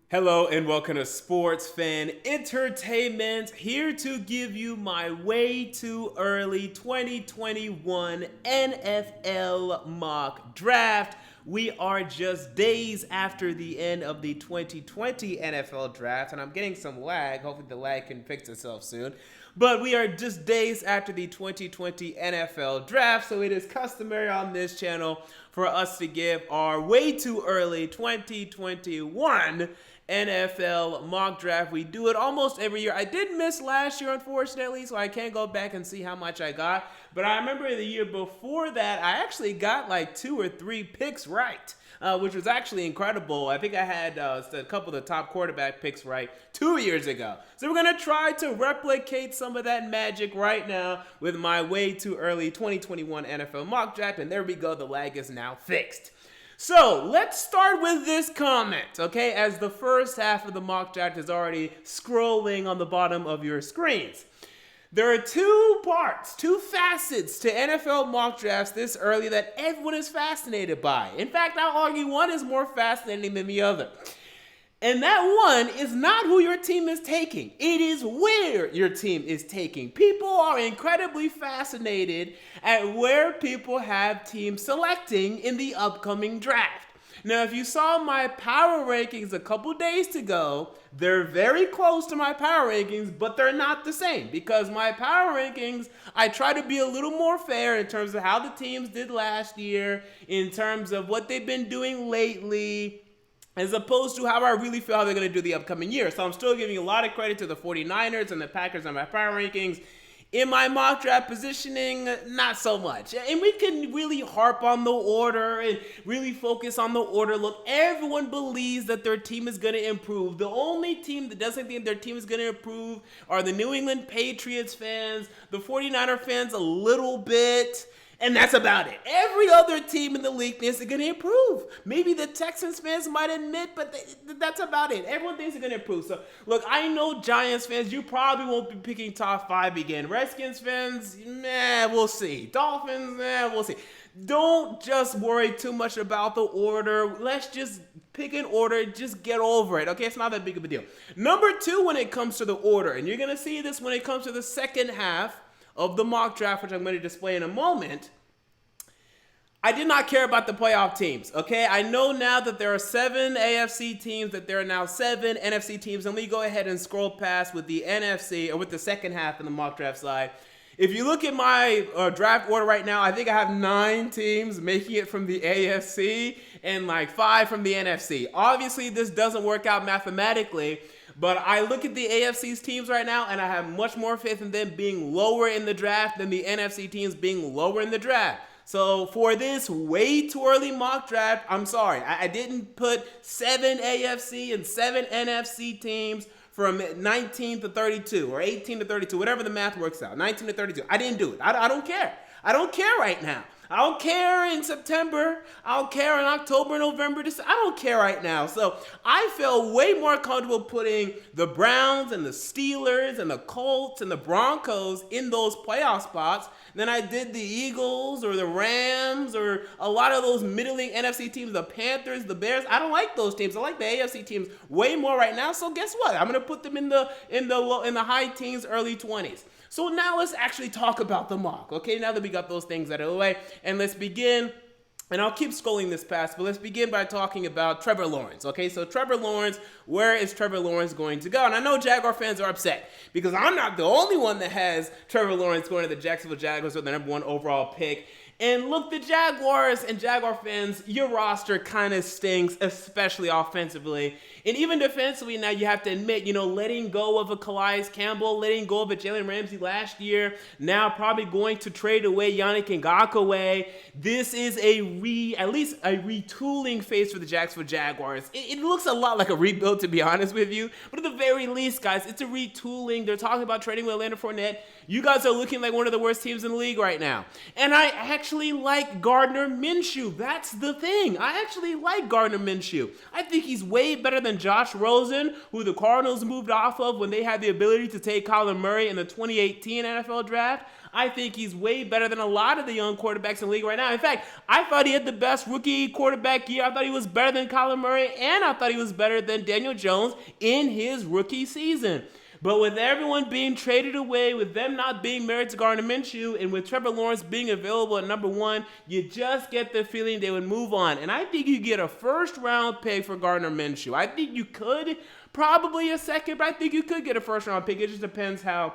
Hello and welcome to Sports Fan Entertainment, here to give you my way too early 2021 NFL mock draft. We are just days after the end of the 2020 NFL draft, and I'm getting some lag. Hopefully the lag can fix itself soon. But we are just days after the 2020 NFL draft, so it is customary on this channel for us to give our way too early 2021 NFL mock draft. We do it almost every year. I did miss last year, unfortunately, so I can't go back and see how much I got. But I remember the year before that, I actually got like 2 or 3 picks right, which was actually incredible. I think I had a couple of the top quarterback picks right 2 years ago. So we're going to try to replicate some of that magic right now with my way too early 2021 NFL mock draft. And there we go. The lag is now fixed. So let's start with this comment, okay, as the first half of the mock draft is already scrolling on the bottom of your screens. There are 2 parts, 2 facets to NFL mock drafts this early that everyone is fascinated by. In fact, I'll argue one is more fascinating than the other. And that one is not who your team is taking. It is where your team is taking. People are incredibly fascinated at where people have teams selecting in the upcoming draft. Now, if you saw my power rankings a couple days ago, they're very close to my power rankings, but they're not the same because my power rankings, I try to be a little more fair in terms of how the teams did last year, in terms of what they've been doing lately, as opposed to how I really feel how they're going to do the upcoming year. So I'm still giving a lot of credit to the 49ers and the Packers on my power rankings. In my mock draft positioning, not so much. And we can really harp on the order and really focus on the order. Look, everyone believes that their team is going to improve. The only team that doesn't think their team is going to improve are the New England Patriots fans, the 49er fans a little bit. And that's about it. Every other team in the league thinks they're going to improve. Maybe the Texans fans might admit, but that's about it. Everyone thinks they're going to improve. So, look, I know Giants fans, you probably won't be picking top 5 again. Redskins fans, we'll see. Dolphins, we'll see. Don't just worry too much about the order. Let's just pick an order. Just get over it. Okay, it's not that big of a deal. Number 2 when it comes to the order, and you're going to see this when it comes to the second half of the mock draft, which I'm going to display in a moment, I did not care about the playoff teams, okay? I know now that there are 7 AFC teams, that there are now 7 NFC teams, and let me go ahead and scroll past with the NFC, or with the second half of the mock draft side. If you look at my draft order right now, I think I have 9 teams making it from the AFC and like 5 from the NFC. Obviously, this doesn't work out mathematically, but I look at the AFC's teams right now, and I have much more faith in them being lower in the draft than the NFC teams being lower in the draft. So for this way too early mock draft, I'm sorry. I didn't put 7 AFC and 7 NFC teams from 19 to 32 or 18 to 32, whatever the math works out, 19 to 32. I didn't do it. I don't care. I don't care right now. I don't care in September. I don't care in October, November, December. I don't care right now. So I feel way more comfortable putting the Browns and the Steelers and the Colts and the Broncos in those playoff spots than I did the Eagles or the Rams or a lot of those middling NFC teams, the Panthers, the Bears. I don't like those teams. I like the AFC teams way more right now. So guess what? I'm going to put them in the high teens, early 20s. So now let's actually talk about the mock, okay? Now that we got those things out of the way, and let's begin, and I'll keep scrolling this past, but let's begin by talking about Trevor Lawrence, okay? So Trevor Lawrence, where is Trevor Lawrence going to go? And I know Jaguar fans are upset because I'm not the only one that has Trevor Lawrence going to the Jacksonville Jaguars with the number 1 overall pick. And look, the Jaguars and Jaguar fans, your roster kind of stinks, especially offensively. And even defensively now, you have to admit, letting go of a Calais Campbell, letting go of a Jaylen Ramsey last year, now probably going to trade away Yannick Ngakoue. This is at least a retooling phase for the Jacksonville Jaguars. It looks a lot like a rebuild, to be honest with you. But at the very least, guys, it's a retooling. They're talking about trading with Leonard Fournette. You guys are looking like one of the worst teams in the league right now. And I actually actually like Gardner Minshew. That's the thing. I actually like Gardner Minshew. I think he's way better than Josh Rosen, who the Cardinals moved off of when they had the ability to take Kyler Murray in the 2018 NFL draft. I think he's way better than a lot of the young quarterbacks in the league right now. In fact, I thought he had the best rookie quarterback year. I thought he was better than Kyler Murray, and I thought he was better than Daniel Jones in his rookie season. But with everyone being traded away, with them not being married to Gardner Minshew, and with Trevor Lawrence being available at number 1, you just get the feeling they would move on. And I think you get a first-round pick for Gardner Minshew. I think you could, probably a second, but I think you could get a first-round pick. It just depends how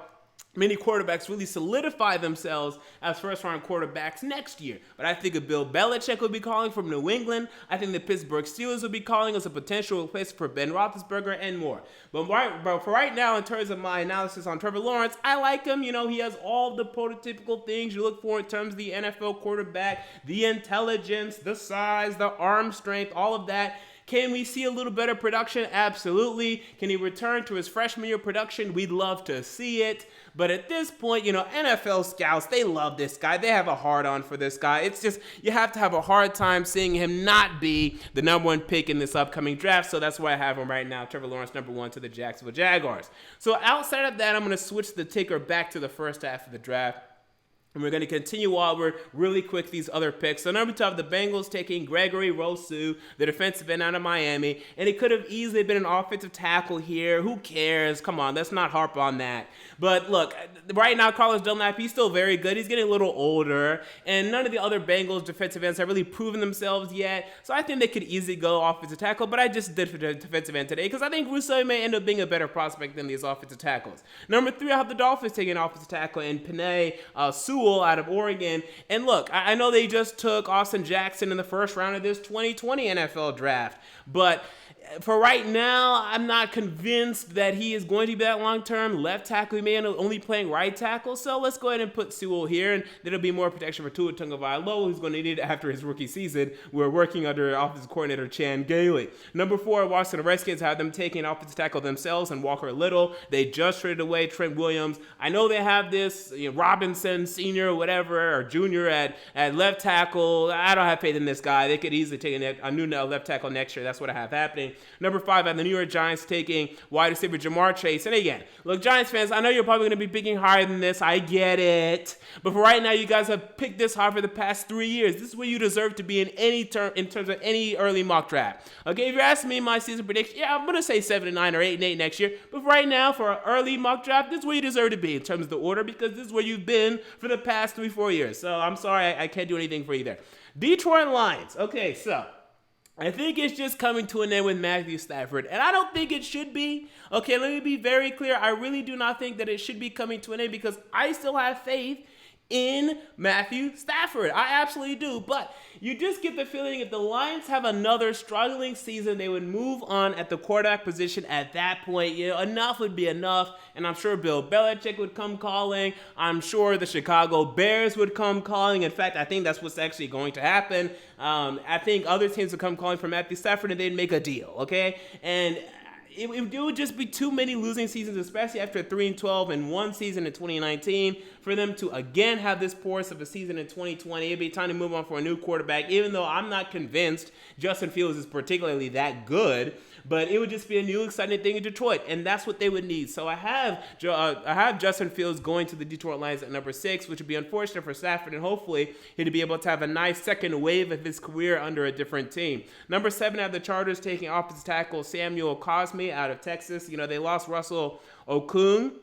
many quarterbacks really solidify themselves as first-round quarterbacks next year. But I think a Bill Belichick will be calling from New England. I think the Pittsburgh Steelers will be calling as a potential replacement for Ben Roethlisberger and more. But for right now, in terms of my analysis on Trevor Lawrence, I like him. You know, he has all the prototypical things you look for in terms of the NFL quarterback, the intelligence, the size, the arm strength, all of that. Can we see a little better production? Absolutely. Can he return to his freshman year production? We'd love to see it. But at this point, you know, NFL scouts, they love this guy. They have a hard-on for this guy. It's just, you have to have a hard time seeing him not be the number 1 pick in this upcoming draft. So that's why I have him right now, Trevor Lawrence, number 1 to the Jacksonville Jaguars. So outside of that, I'm going to switch the ticker back to the first half of the draft. And we're going to continue onward really quick these other picks. So number 2, the Bengals taking Gregory, Rousseau, the defensive end out of Miami. And it could have easily been an offensive tackle here. Who cares? Come on, let's not harp on that. But look, right now, Carlos Dunlap, he's still very good. He's getting a little older. And none of the other Bengals defensive ends have really proven themselves yet. So I think they could easily go offensive tackle. But I just did for the defensive end today because I think Rousseau may end up being a better prospect than these offensive tackles. Number 3, I have the Dolphins taking offensive tackle in Penei Sewell out of Oregon. And look, I know they just took Austin Jackson in the first round of this 2020 NFL draft, but for right now, I'm not convinced that he is going to be that long-term left tackle. He may end up only playing right tackle, so let's go ahead and put Sewell here, and there'll be more protection for Tua Tagovailoa, who's going to need it after his rookie season. We're working under offensive coordinator Chan Gailey. Number 4, Washington Redskins have them taking offensive tackle themselves and Walker Little. They just traded away Trent Williams. I know they have this Robinson Sr. whatever or Jr. at left tackle. I don't have faith in this guy. They could easily take a new left tackle next year. That's what I have happening. Number 5, I have the New York Giants taking wide receiver Jamar Chase. And again, look, Giants fans, I know you're probably going to be picking higher than this. I get it. But for right now, you guys have picked this high for the past 3 years. This is where you deserve to be in any term in terms of any early mock draft. Okay, if you're asking me my season prediction, yeah, I'm going to say 7-9 or 8-8 next year. But for right now, for an early mock draft, this is where you deserve to be in terms of the order because this is where you've been for the past 3-4 years. So I'm sorry, I can't do anything for you there. Detroit Lions. Okay, so I think it's just coming to an end with Matthew Stafford, and I don't think it should be. Okay, let me be very clear. I really do not think that it should be coming to an end because I still have faith in Matthew Stafford. I absolutely do, but you just get the feeling if the Lions have another struggling season, they would move on at the quarterback position at that point. You know, enough would be enough, and I'm sure Bill Belichick would come calling. I'm sure the Chicago Bears would come calling. In fact, I think that's what's actually going to happen. I think other teams would come calling for Matthew Stafford, and they'd make a deal, okay? And it would just be too many losing seasons, especially after 3-12 and one season in 2019, for them to again have this porous of a season in 2020. It'd be time to move on for a new quarterback, even though I'm not convinced Justin Fields is particularly that good. But it would just be a new exciting thing in Detroit, and that's what they would need. So I have Justin Fields going to the Detroit Lions at number 6, which would be unfortunate for Stafford, and hopefully he'd be able to have a nice second wave of his career under a different team. Number 7, I have the Chargers taking offensive tackle Samuel Cosmi out of Texas. You know, they lost Russell Okung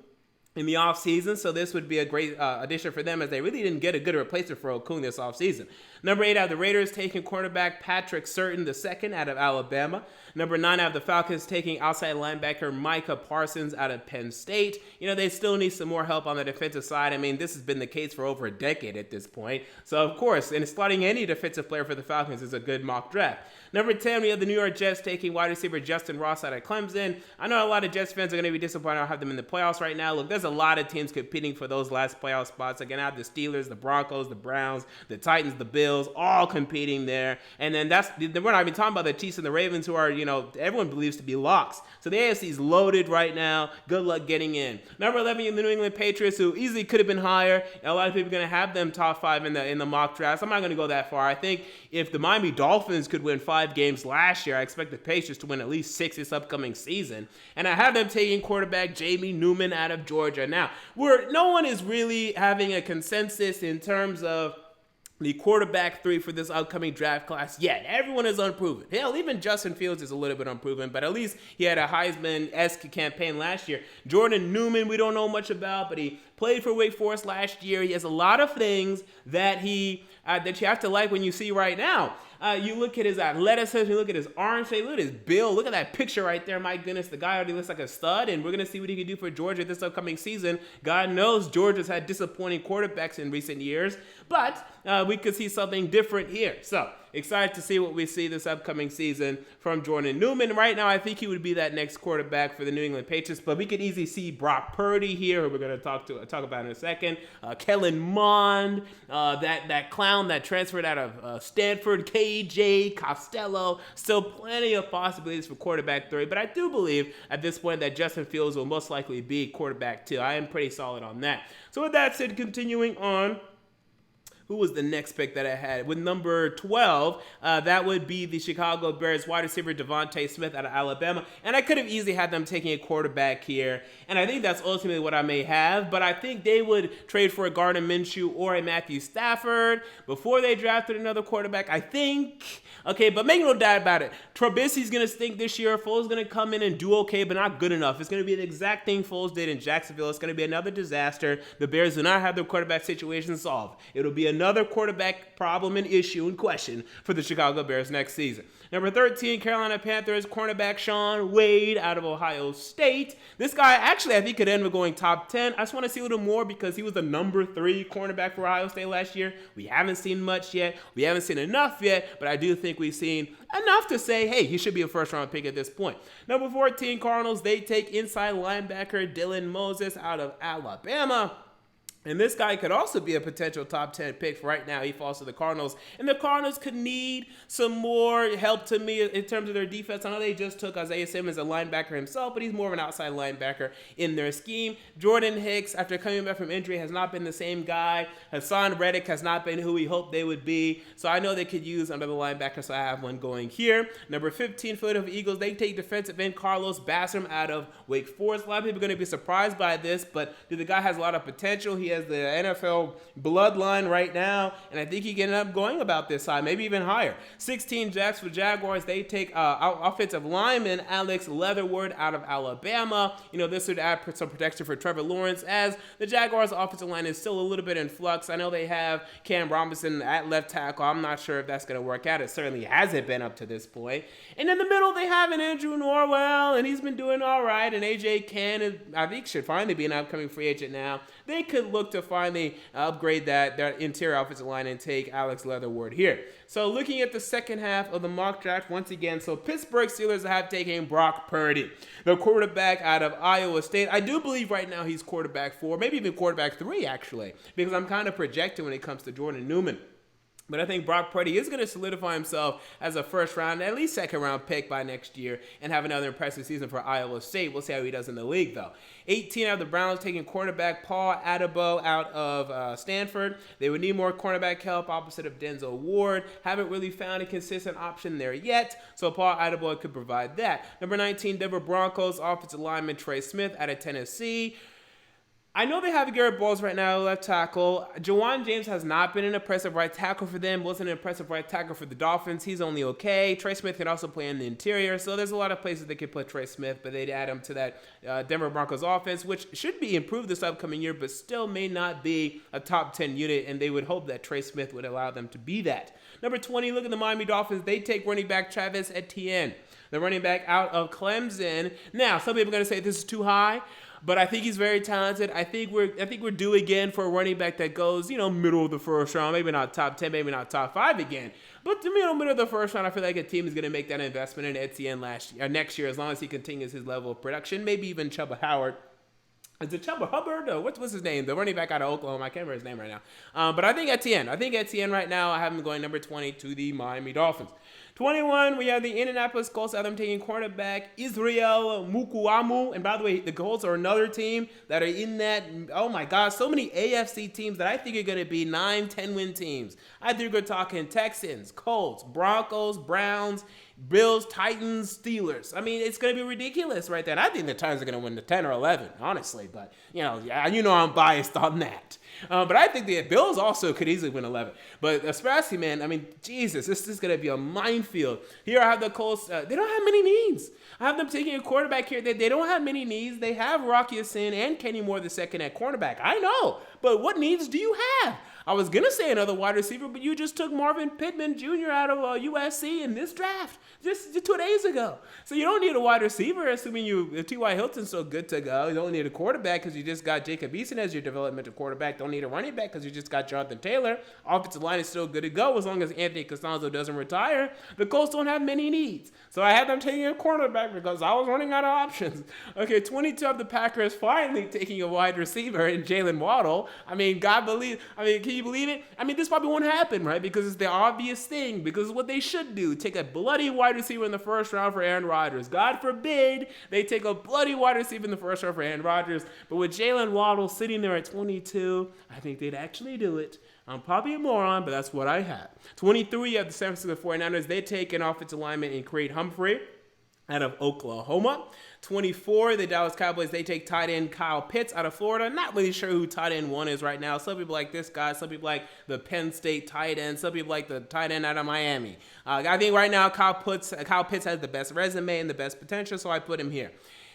in the offseason, so this would be a great addition for them as they really didn't get a good replacement for Okung this offseason. Number 8, I have the Raiders taking cornerback Patrick Surtain II out of Alabama. Number 9, I have the Falcons taking outside linebacker Micah Parsons out of Penn State. You know, they still need some more help on the defensive side. I mean, this has been the case for over a decade at this point. So, of course, and slotting any defensive player for the Falcons is a good mock draft. Number 10, we have the New York Jets taking wide receiver Justin Ross out of Clemson. I know a lot of Jets fans are going to be disappointed I don't have them in the playoffs right now. Look, there's a lot of teams competing for those last playoff spots. Again, I have the Steelers, the Broncos, the Browns, the Titans, the Bills, all competing there. And then we're not even talking about the Chiefs and the Ravens, who are, everyone believes to be locks. So the AFC is loaded right now. Good luck getting in. Number 11, the New England Patriots, who easily could have been higher. A lot of people are going to have them top 5 in the mock drafts. I'm not going to go that far. I think if the Miami Dolphins could win 5 games last year, I expect the Patriots to win at least 6 this upcoming season. And I have them taking quarterback Jamie Newman out of Georgia. Now, no one is really having a consensus in terms of the quarterback 3 for this upcoming draft class yet. Everyone is unproven. Hell, even Justin Fields is a little bit unproven, but at least he had a Heisman-esque campaign last year. Jordan Newman, we don't know much about, but he played for Wake Forest last year. He has a lot of things that you have to like when you see right now. You look at his athleticism, you look at his arm shape, look at his build, look at that picture right there. My goodness, the guy already looks like a stud, and we're going to see what he can do for Georgia this upcoming season. God knows Georgia's had disappointing quarterbacks in recent years, but we could see something different here. So, excited to see what we see this upcoming season from Jordan Newman. Right now, I think he would be that next quarterback for the New England Patriots, but we could easily see Brock Purdy here, who we're going to talk about in a second. Kellen Mond, that clown that transferred out of Stanford, KJ Costello. Still plenty of possibilities for quarterback 3, but I do believe at this point that Justin Fields will most likely be quarterback 2. I am pretty solid on that. So with that said, continuing on, who was the next pick that I had? With number 12, that would be the Chicago Bears wide receiver Devontae Smith out of Alabama. And I could have easily had them taking a quarterback here. And I think that's ultimately what I may have. But I think they would trade for a Gardner Minshew or a Matthew Stafford before they drafted another quarterback, I think. Okay, but make no doubt about it. Trubisky's going to stink this year. Foles is going to come in and do okay, but not good enough. It's going to be the exact thing Foles did in Jacksonville. It's going to be another disaster. The Bears do not have their quarterback situation solved. It'll be another quarterback problem and issue and question for the Chicago Bears next season. Number 13, Carolina Panthers cornerback Shaun Wade out of Ohio State. This guy, actually, I think could end up going top 10. I just want to see a little more because he was the number 3 cornerback for Ohio State last year. We haven't seen much yet. We haven't seen enough yet, but I do think we've seen enough to say, hey, he should be a first-round pick at this point. Number 14, Cardinals, they take inside linebacker Dylan Moses out of Alabama. And this guy could also be a potential top 10 pick. Right now, he falls to the Cardinals. And the Cardinals could need some more help to me in terms of their defense. I know they just took Isaiah Simmons, a linebacker himself, but he's more of an outside linebacker in their scheme. Jordan Hicks, after coming back from injury, has not been the same guy. Hassan Reddick has not been who we hoped they would be. So I know they could use another linebacker, so I have one going here. Number 15, Philadelphia Eagles, they take defensive end Carlos Bassam out of Wake Forest. A lot of people are going to be surprised by this, but the guy has a lot of potential. He has the NFL bloodline right now, and I think he can end up going about this high, maybe even higher. 16, Jacksonville Jaguars, they take offensive lineman Alex Leatherwood out of Alabama. This would add some protection for Trevor Lawrence, as the Jaguars' offensive line is still a little bit in flux. I know they have Cam Robinson at left tackle. I'm not sure if that's going to work out. It certainly hasn't been up to this point. And in the middle, they have an Andrew Norwell, and he's been doing all right. And A.J. Cann, I think, should finally be an upcoming free agent now. They could look to finally upgrade their interior offensive line and take Alex Leatherwood here. So looking at the second half of the mock draft once again, so Pittsburgh Steelers have taken Brock Purdy, the quarterback out of Iowa State. I do believe right now he's quarterback 4, maybe even quarterback 3 actually, because I'm kind of projecting when it comes to Jordan Newman. But I think Brock Purdy is going to solidify himself as a first-round, at least second-round pick by next year and have another impressive season for Iowa State. We'll see how he does in the league, though. 18 out of the Browns taking quarterback Paul Adebo out of Stanford. They would need more cornerback help opposite of Denzel Ward. Haven't really found a consistent option there yet, so Paul Adebo could provide that. Number 19, Denver Broncos offensive lineman Trey Smith out of Tennessee. I know they have Garrett Bowles right now, left tackle. Jawan James has not been an impressive right tackle for them. Wasn't an impressive right tackle for the Dolphins. He's only okay. Trey Smith can also play in the interior, so there's a lot of places they could put Trey Smith, but they'd add him to that Denver Broncos offense, which should be improved this upcoming year, but still may not be a top 10 unit, and they would hope that Trey Smith would allow them to be that. Number 20, look at the Miami Dolphins. They take running back Travis Etienne, the running back out of Clemson. Now, some people are going to say this is too high, but I think he's very talented. I think we're due again for a running back that goes, middle of the first round, maybe not top 10, maybe not top 5 again. But to me, middle of the first round, I feel like a team is going to make that investment in Etienne next year, as long as he continues his level of production, maybe even Chuba Howard. Is it Chuba Hubbard? Or what's his name? The running back out of Oklahoma. I can't remember his name right now. But I think Etienne. Right now, I have him going number 20 to the Miami Dolphins. 21, we have the Indianapolis Colts. I'm taking cornerback Israel Mukuamu. And by the way, the Colts are another team that are in that. Oh my God, so many AFC teams that I think are going to be 9, 10-win teams. I think we're talking Texans, Colts, Broncos, Browns, Bills, Titans, Steelers. I mean, it's going to be ridiculous right there. And I think the Titans are going to win the 10 or 11, honestly. But, I'm biased on that. But I think the Bills also could easily win 11. But especially, man, I mean, Jesus, this is going to be a minefield. Here I have the Colts. They don't have many needs. I have them taking a quarterback here. They don't have many needs. They have Rocky Sin and Kenny Moore the second at cornerback. I know. But what needs do you have? I was going to say another wide receiver, but you just took Marvin Pittman Jr. out of USC in this draft just 2 days ago. So you don't need a wide receiver, assuming T.Y. Hilton's so good to go. You don't need a quarterback because you just got Jacob Eason as your developmental quarterback. Don't need a running back because you just got Jonathan Taylor. Offensive line is still good to go as long as Anthony Costanzo doesn't retire. The Colts don't have many needs. So I had them taking a cornerback because I was running out of options. Okay, 22 of the Packers finally taking a wide receiver in Jaylen Waddle. Can you believe it? This probably won't happen, right? Because it's the obvious thing. Because it's what they should do. Take a bloody wide receiver in the first round for Aaron Rodgers. God forbid they take a bloody wide receiver in the first round for Aaron Rodgers. But with Jaylen Waddle sitting there at 22, I think they'd actually do it. I'm probably a moron, but that's what I have. 23 of the San Francisco 49ers, they take an offensive lineman in Creed Humphrey out of Oklahoma. 24, the Dallas Cowboys, they take tight end Kyle Pitts out of Florida. Not really sure who tight end 1 is right now. Some people like this guy. Some people like the Penn State tight end. Some people like the tight end out of Miami. I think right now Kyle Pitts has the best resume and the best potential, so I put him here.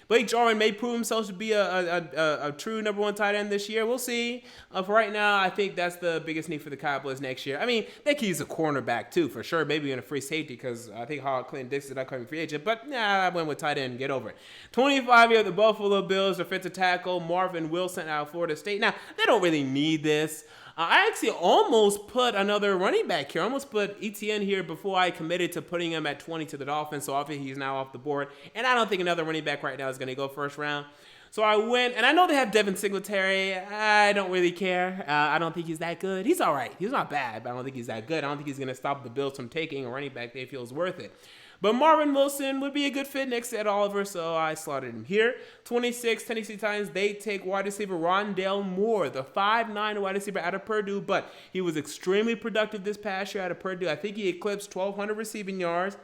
Blake Jarwin may prove himself to be a true number 1 tight end this year. We'll see. For right now, I think that's the biggest need for the Cowboys next year. They could use a cornerback too, for sure. Maybe in a free safety because I think Clinton Dix is an upcoming free agent. But I went with tight end. Get over it. 25, you have the Buffalo Bills defensive tackle Marvin Wilson out of Florida State. Now, they don't really need this. I actually almost put another running back here. I almost put Etienne here before I committed to putting him at 20 to the Dolphins. So obviously he's now off the board. And I don't think another running back right now is going to go first round. So I went, and I know they have Devin Singletary. I don't really care. I don't think he's that good. He's all right. He's not bad, but I don't think he's that good. I don't think he's going to stop the Bills from taking a running back they feel is worth it. But Marvin Wilson would be a good fit next to Ed Oliver, so I slotted him here. 26, Tennessee Titans, they take wide receiver Rondale Moore, the 5'9" wide receiver out of Purdue, but he was extremely productive this past year out of Purdue. I think he eclipsed 1,200 receiving yards.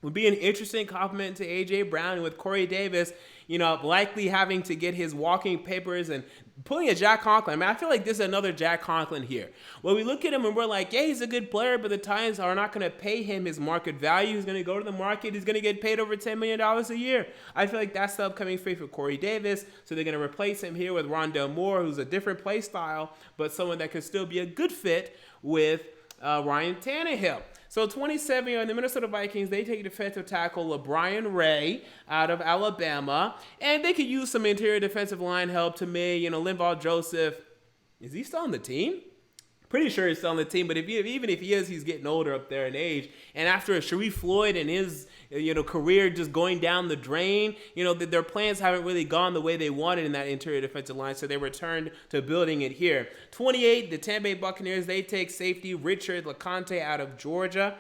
Would be an interesting compliment to A.J. Brown, and with Corey Davis, likely having to get his walking papers and pulling a Jack Conklin. I feel like this is another Jack Conklin here. Well, we look at him and we're like, yeah, he's a good player, but the Titans are not going to pay him his market value. He's going to go to the market. He's going to get paid over $10 million a year. I feel like that's the upcoming fate for Corey Davis. So they're going to replace him here with Rondale Moore, who's a different play style, but someone that could still be a good fit with Ryan Tannehill. So 27 on the Minnesota Vikings, they take defensive tackle LeBrian Ray out of Alabama, and they could use some interior defensive line help to me. Linval Joseph, is he still on the team? Pretty sure he's still on the team, but even if he is, he's getting older up there in age. And after Sharif Floyd and his career just going down the drain, their plans haven't really gone the way they wanted in that interior defensive line, so they returned to building it here. 28, the Tampa Bay Buccaneers, they take safety Richard LeConte out of Georgia.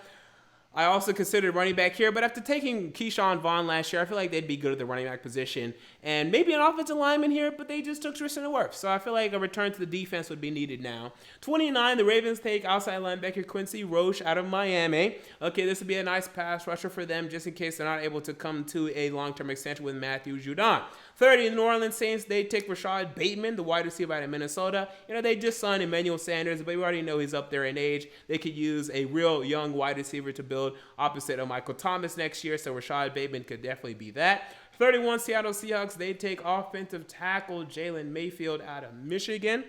I also considered running back here, but after taking Keyshawn Vaughn last year, I feel like they'd be good at the running back position. And maybe an offensive lineman here, but they just took Tristan Wirfs. So I feel like a return to the defense would be needed now. 29, the Ravens take outside linebacker Quincy Roche out of Miami. Okay, this would be a nice pass rusher for them just in case they're not able to come to a long-term extension with Matthew Judon. 30, the New Orleans Saints, they take Reshod Bateman, the wide receiver out of Minnesota. They just signed Emmanuel Sanders, but we already know he's up there in age. They could use a real young wide receiver to build opposite of Michael Thomas next year, so Reshod Bateman could definitely be that. 31, Seattle Seahawks, they take offensive tackle Jaylen Mayfield out of Michigan.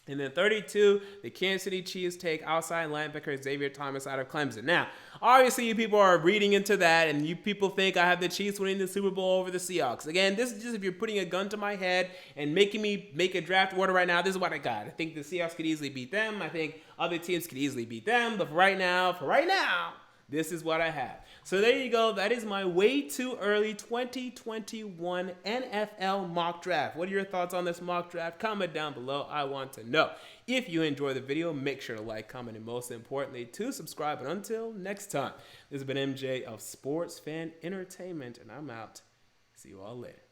And then 32, the Kansas City Chiefs take outside linebacker Xavier Thomas out of Clemson. Now, obviously, you people are reading into that, and you people think I have the Chiefs winning the Super Bowl over the Seahawks. Again, this is just if you're putting a gun to my head and making me make a draft order right now, this is what I got. I think the Seahawks could easily beat them. I think other teams could easily beat them. But for right now, This is what I have. So there you go. That is my way too early 2021 NFL mock draft. What are your thoughts on this mock draft? Comment down below. I want to know. If you enjoy the video, make sure to like, comment, and most importantly, to subscribe. And until next time, this has been MJ of Sports Fan Entertainment, and I'm out. See you all later.